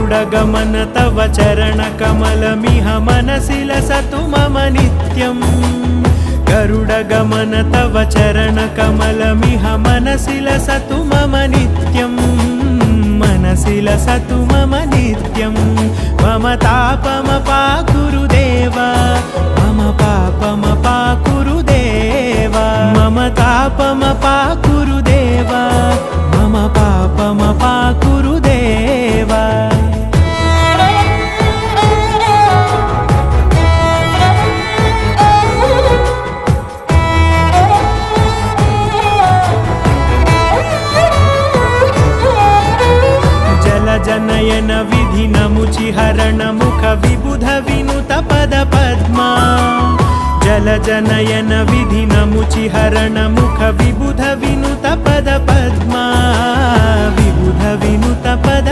गरुडगमन तव चरणकमलमिह मनसि लसतु मम नित्यम् गरुडगमन तव चरणकमलमिह मनसि लसतु मम नित्यम् मनसि लसतु मम नित्यम् मम तापमपाकुरु देव मम पापमपाकुरु देव मम तापमपाकुरु देव मम पापमपाकुरु देव जनयन विधिनमुचिहरण मुख विबुध विनुत पद पद्मा जल जनयन विधिनमुचिहरण मुख विबुध विनुत पद पद्मा विबुध विनुत पद